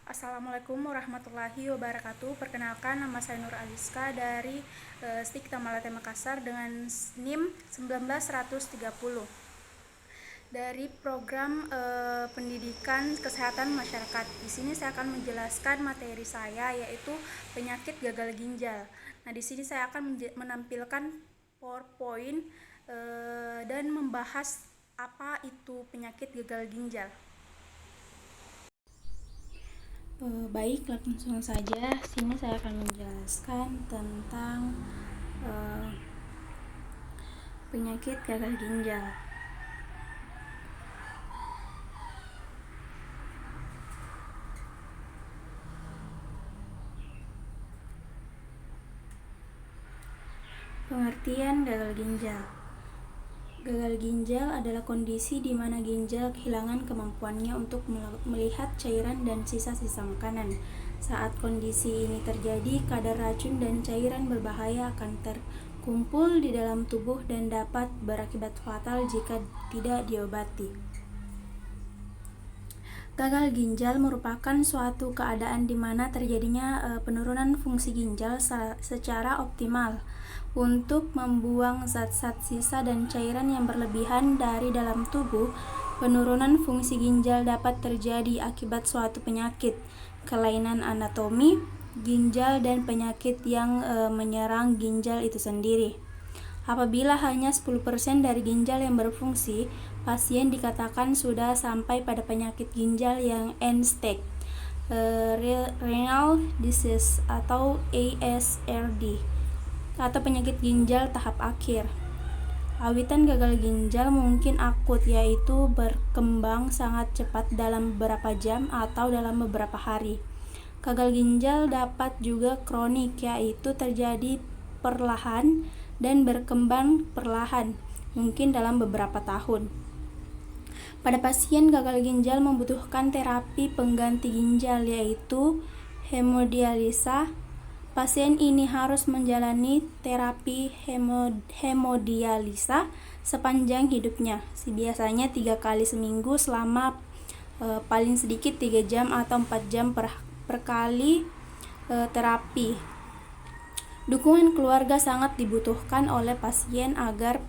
Assalamualaikum warahmatullahi wabarakatuh. Perkenalkan, nama saya Nur Aliska dari STIK Tamalate Makassar dengan NIM 19130 dari program pendidikan kesehatan masyarakat. Di sini saya akan menjelaskan materi saya, yaitu penyakit gagal ginjal. Nah, di sini saya akan menampilkan PowerPoint dan membahas apa itu penyakit gagal ginjal. Baik, langsung saja. Sini saya akan menjelaskan tentang penyakit gagal ginjal. Pengertian gagal ginjal. Gagal ginjal adalah kondisi di mana ginjal kehilangan kemampuannya untuk melihat cairan dan sisa-sisa makanan. Saat kondisi ini terjadi, kadar racun dan cairan berbahaya akan terkumpul di dalam tubuh dan dapat berakibat fatal jika tidak diobati. Gagal ginjal merupakan suatu keadaan di mana terjadinya penurunan fungsi ginjal secara optimal untuk membuang zat-zat sisa dan cairan yang berlebihan dari dalam tubuh. Penurunan fungsi ginjal dapat terjadi akibat suatu penyakit, kelainan anatomi ginjal, dan penyakit yang menyerang ginjal itu sendiri. Apabila hanya 10% dari ginjal yang berfungsi, pasien dikatakan sudah sampai pada penyakit ginjal yang end stage, renal disease atau ASRD, atau penyakit ginjal tahap akhir. Awitan gagal ginjal mungkin akut, yaitu berkembang sangat cepat dalam beberapa jam atau dalam beberapa hari. Gagal ginjal dapat juga kronik, yaitu terjadi perlahan dan berkembang perlahan, mungkin dalam beberapa tahun. Pada pasien gagal ginjal membutuhkan terapi pengganti ginjal, yaitu hemodialisa. Pasien ini harus menjalani terapi hemodialisa sepanjang hidupnya, biasanya 3 kali seminggu selama paling sedikit 3 jam atau 4 jam per kali terapi. Dukungan keluarga sangat dibutuhkan oleh pasien agar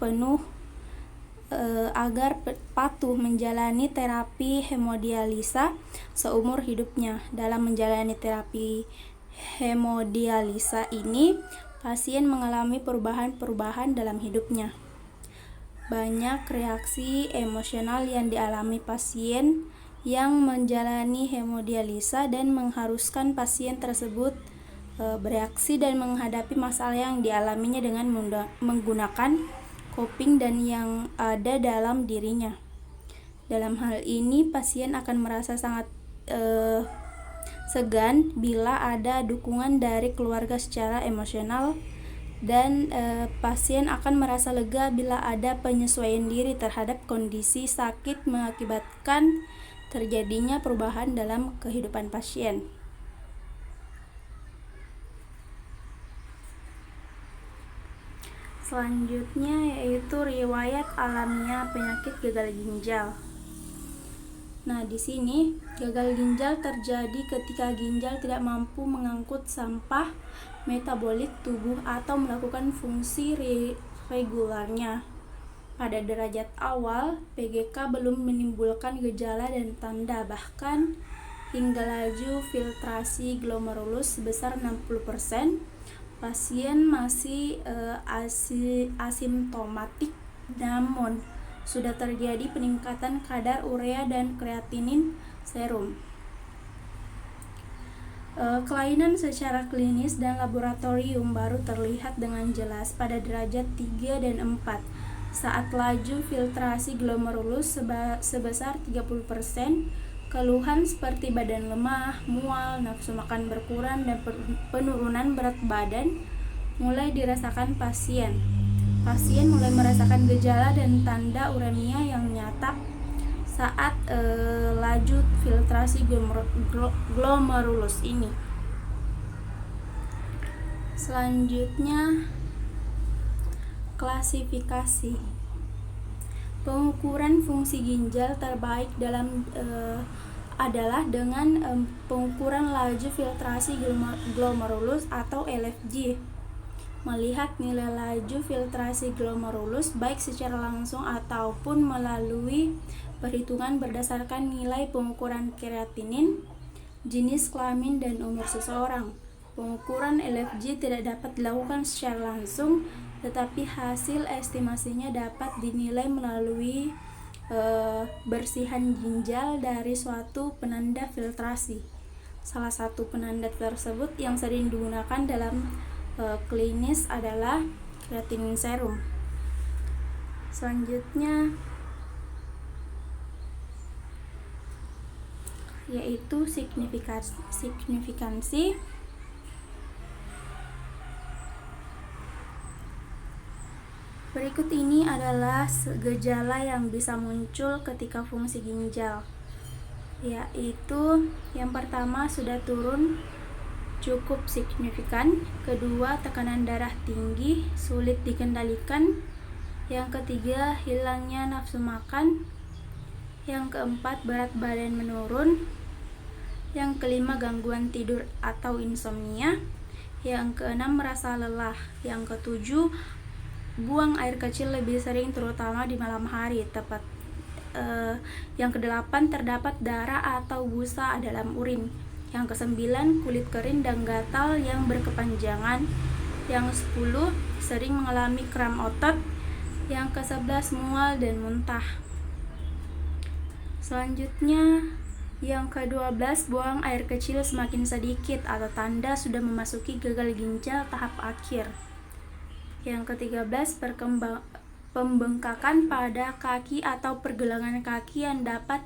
patuh menjalani terapi hemodialisa seumur hidupnya. Dalam menjalani terapi hemodialisa ini, pasien mengalami perubahan-perubahan dalam hidupnya. Banyak reaksi emosional yang dialami pasien yang menjalani hemodialisa dan mengharuskan pasien tersebut bereaksi dan menghadapi masalah yang dialaminya dengan menggunakan coping dan yang ada dalam dirinya. Dalam hal ini, pasien akan merasa sangat segan bila ada dukungan dari keluarga secara emosional, dan pasien akan merasa lega bila ada penyesuaian diri terhadap kondisi sakit mengakibatkan terjadinya perubahan dalam kehidupan pasien. Selanjutnya yaitu riwayat alamiah penyakit gagal ginjal. Nah, di sini gagal ginjal terjadi ketika ginjal tidak mampu mengangkut sampah metabolik tubuh atau melakukan fungsi regularnya. Pada derajat awal, PGK belum menimbulkan gejala dan tanda, bahkan hingga laju filtrasi glomerulus sebesar 60%. Pasien masih asimptomatik, namun sudah terjadi peningkatan kadar urea dan kreatinin serum. Kelainan secara klinis dan laboratorium baru terlihat dengan jelas pada derajat 3 dan 4 saat laju filtrasi glomerulus sebesar 30%. Keluhan seperti badan lemah, mual, nafsu makan berkurang, dan penurunan berat badan mulai dirasakan pasien. Pasien mulai merasakan gejala dan tanda uremia yang nyata saat laju filtrasi glomerulus ini. Selanjutnya, klasifikasi. Pengukuran fungsi ginjal terbaik dalam adalah dengan pengukuran laju filtrasi glomerulus atau LFG. Melihat nilai laju filtrasi glomerulus baik secara langsung ataupun melalui perhitungan berdasarkan nilai pengukuran kreatinin, jenis kelamin, dan umur seseorang. Pengukuran LFG tidak dapat dilakukan secara langsung, tetapi hasil estimasinya dapat dinilai melalui bersihan ginjal dari suatu penanda filtrasi. Salah satu penanda tersebut yang sering digunakan dalam klinis adalah creatinine serum. Selanjutnya yaitu signifikansi. Berikut ini adalah gejala yang bisa muncul ketika fungsi ginjal, yaitu yang pertama sudah turun cukup signifikan, kedua tekanan darah tinggi sulit dikendalikan, yang ketiga hilangnya nafsu makan, yang keempat berat badan menurun, yang kelima gangguan tidur atau insomnia, yang keenam merasa lelah, yang ketujuh buang air kecil lebih sering terutama di malam hari, yang kedelapan terdapat darah atau busa dalam urin, yang kesembilan kulit kering dan gatal yang berkepanjangan, yang 10 sering mengalami kram otot, yang ke-11 mual dan muntah. Selanjutnya yang ke-12 buang air kecil semakin sedikit atau tanda sudah memasuki gagal ginjal tahap akhir. Yang ke-13 pembengkakan pada kaki atau pergelangan kaki yang dapat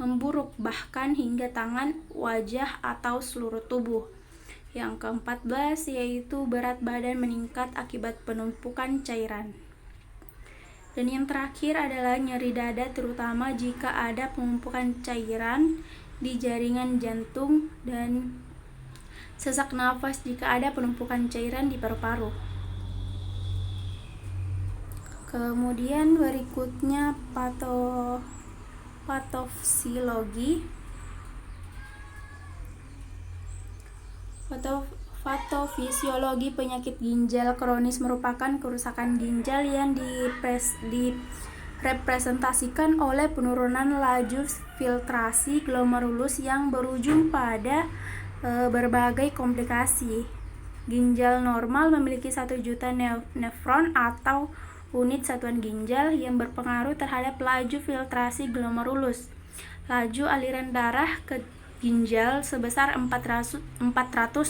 memburuk bahkan hingga tangan, wajah, atau seluruh tubuh. Yang ke-14 yaitu berat badan meningkat akibat penumpukan cairan. Dan yang terakhir adalah nyeri dada terutama jika ada penumpukan cairan di jaringan jantung dan sesak nafas jika ada penumpukan cairan di paru-paru. Kemudian berikutnya patofisiologi. Patofisiologi penyakit ginjal kronis merupakan kerusakan ginjal yang direpresentasikan oleh penurunan laju filtrasi glomerulus yang berujung pada berbagai komplikasi. Ginjal normal memiliki 1 juta nefron atau unit satuan ginjal yang berpengaruh terhadap laju filtrasi glomerulus. Laju aliran darah ke ginjal sebesar 400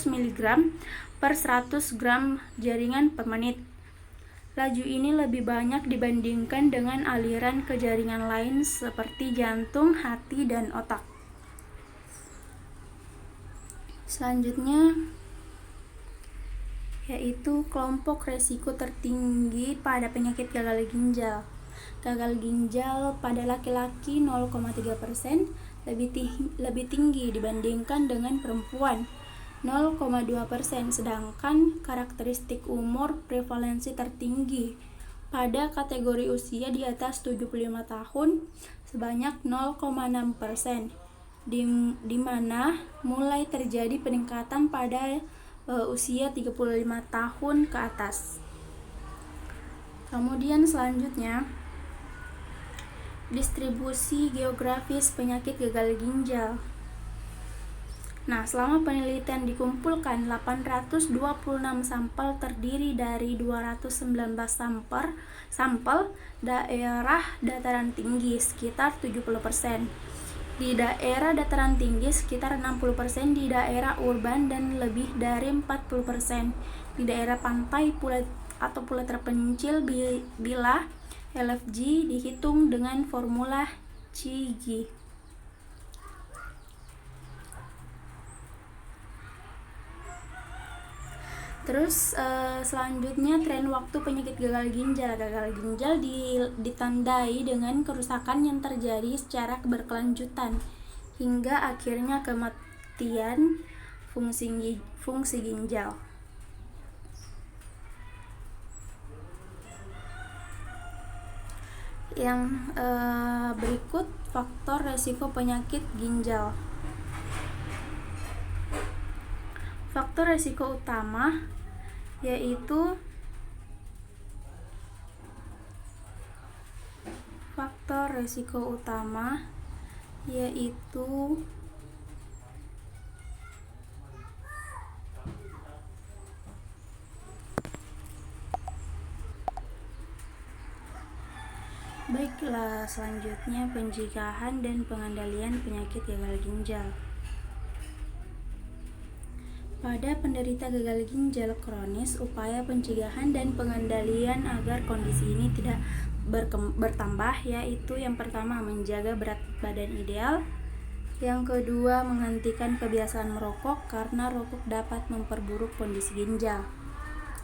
mg per 100 gram jaringan per menit. Laju ini lebih banyak dibandingkan dengan aliran ke jaringan lain seperti jantung, hati, dan otak. Selanjutnya yaitu kelompok resiko tertinggi pada penyakit gagal ginjal. Gagal ginjal pada laki-laki 0,3%, lebih tinggi dibandingkan dengan perempuan 0,2%, sedangkan karakteristik umur prevalensi tertinggi pada kategori usia di atas 75 tahun sebanyak 0,6%, di mana mulai terjadi peningkatan pada usia 35 tahun ke atas. Kemudian selanjutnya distribusi geografis penyakit gagal ginjal. Nah, selama penelitian dikumpulkan 826 sampel terdiri dari 219 sampel daerah dataran tinggi sekitar 70%. Di daerah dataran tinggi sekitar 60%, di daerah urban dan lebih dari 40%. Di daerah pantai atau pulau terpencil bila LFG dihitung dengan formula Chigi. Terus selanjutnya tren waktu penyakit gagal ginjal. Gagal ginjal ditandai dengan kerusakan yang terjadi secara berkelanjutan hingga akhirnya kematian fungsi ginjal. Yang berikut faktor resiko penyakit ginjal. Faktor resiko utama yaitu Baiklah, selanjutnya pencegahan dan pengendalian penyakit gagal ginjal. Pada penderita gagal ginjal kronis, upaya pencegahan dan pengendalian agar kondisi ini tidak bertambah yaitu yang pertama, menjaga berat badan ideal. Yang kedua, menghentikan kebiasaan merokok karena rokok dapat memperburuk kondisi ginjal.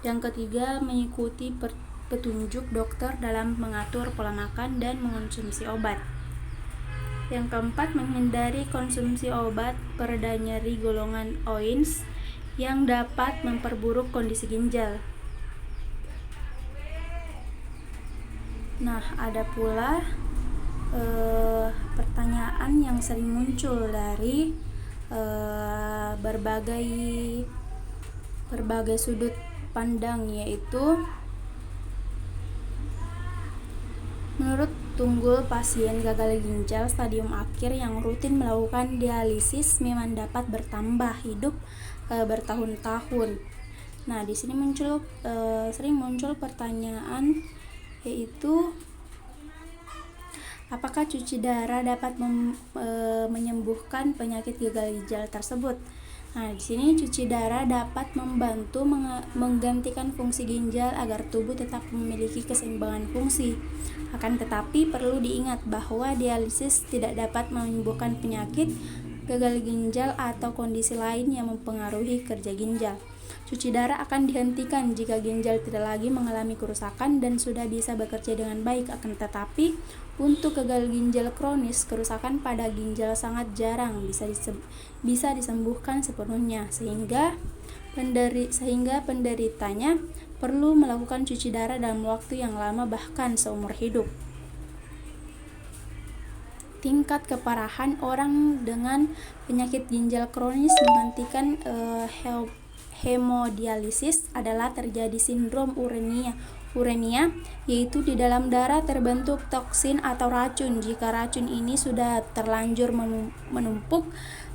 Yang ketiga, mengikuti petunjuk dokter dalam mengatur pola makan dan mengonsumsi obat. Yang keempat, menghindari konsumsi obat pereda nyeri golongan OINS yang dapat memperburuk kondisi ginjal. Nah, ada pula pertanyaan yang sering muncul dari berbagai sudut pandang, yaitu menurut Tunggul, pasien gagal ginjal stadium akhir yang rutin melakukan dialisis memang dapat bertambah hidup bertahun-tahun. Nah, di sini sering muncul pertanyaan, yaitu apakah cuci darah dapat menyembuhkan penyakit gagal ginjal tersebut? Nah, di sini cuci darah dapat membantu menggantikan fungsi ginjal agar tubuh tetap memiliki keseimbangan fungsi. Akan tetapi perlu diingat bahwa dialisis tidak dapat menyembuhkan penyakit gagal ginjal atau kondisi lain yang mempengaruhi kerja ginjal. Cuci darah akan dihentikan jika ginjal tidak lagi mengalami kerusakan dan sudah bisa bekerja dengan baik. Akan tetapi untuk gagal ginjal kronis, kerusakan pada ginjal sangat jarang bisa disembuhkan sepenuhnya, sehingga penderitanya perlu melakukan cuci darah dalam waktu yang lama, bahkan seumur hidup. Tingkat keparahan orang dengan penyakit ginjal kronis menghentikan hemodialisis adalah terjadi sindrom uremia, yaitu di dalam darah terbentuk toksin atau racun. Jika racun ini sudah terlanjur menumpuk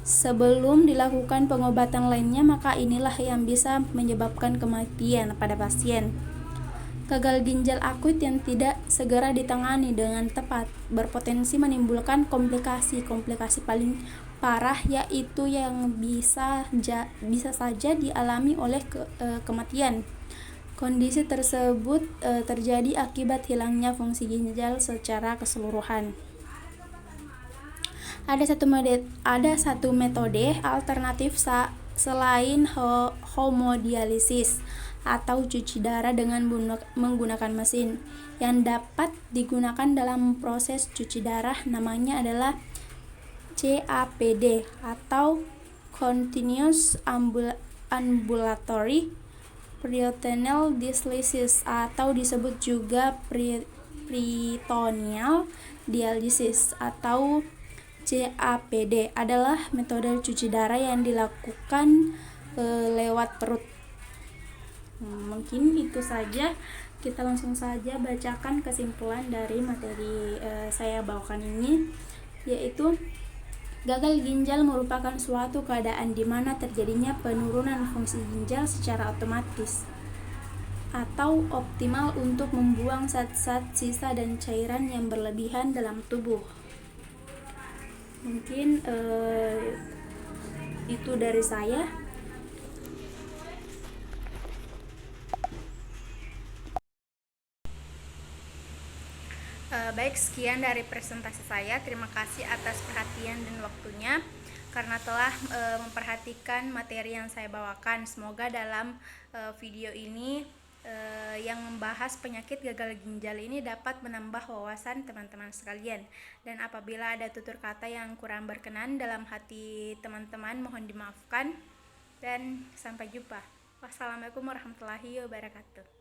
sebelum dilakukan pengobatan lainnya, maka inilah yang bisa menyebabkan kematian pada pasien. Gagal ginjal akut yang tidak segera ditangani dengan tepat berpotensi menimbulkan komplikasi paling parah, yaitu yang bisa saja dialami oleh kematian. Kondisi tersebut terjadi akibat hilangnya fungsi ginjal secara keseluruhan. Ada satu metode alternatif selain hemodialisis atau cuci darah dengan menggunakan mesin yang dapat digunakan dalam proses cuci darah. Namanya adalah CAPD atau Continuous Ambulatory Peritoneal Dialysis, atau disebut juga peritoneal dialysis atau CAPD, adalah metode cuci darah yang dilakukan lewat perut. Mungkin itu saja. Kita langsung saja bacakan kesimpulan dari materi saya bawakan ini, yaitu gagal ginjal merupakan suatu keadaan di mana terjadinya penurunan fungsi ginjal secara otomatis atau optimal untuk membuang zat-zat sisa dan cairan yang berlebihan dalam tubuh. Mungkin itu dari saya. Baik, sekian dari presentasi saya. Terima kasih atas perhatian dan waktunya karena telah memperhatikan materi yang saya bawakan. Semoga dalam video ini yang membahas penyakit gagal ginjal ini dapat menambah wawasan teman-teman sekalian. Dan apabila ada tutur kata yang kurang berkenan dalam hati teman-teman, mohon dimaafkan. Dan sampai jumpa. Wassalamualaikum warahmatullahi wabarakatuh.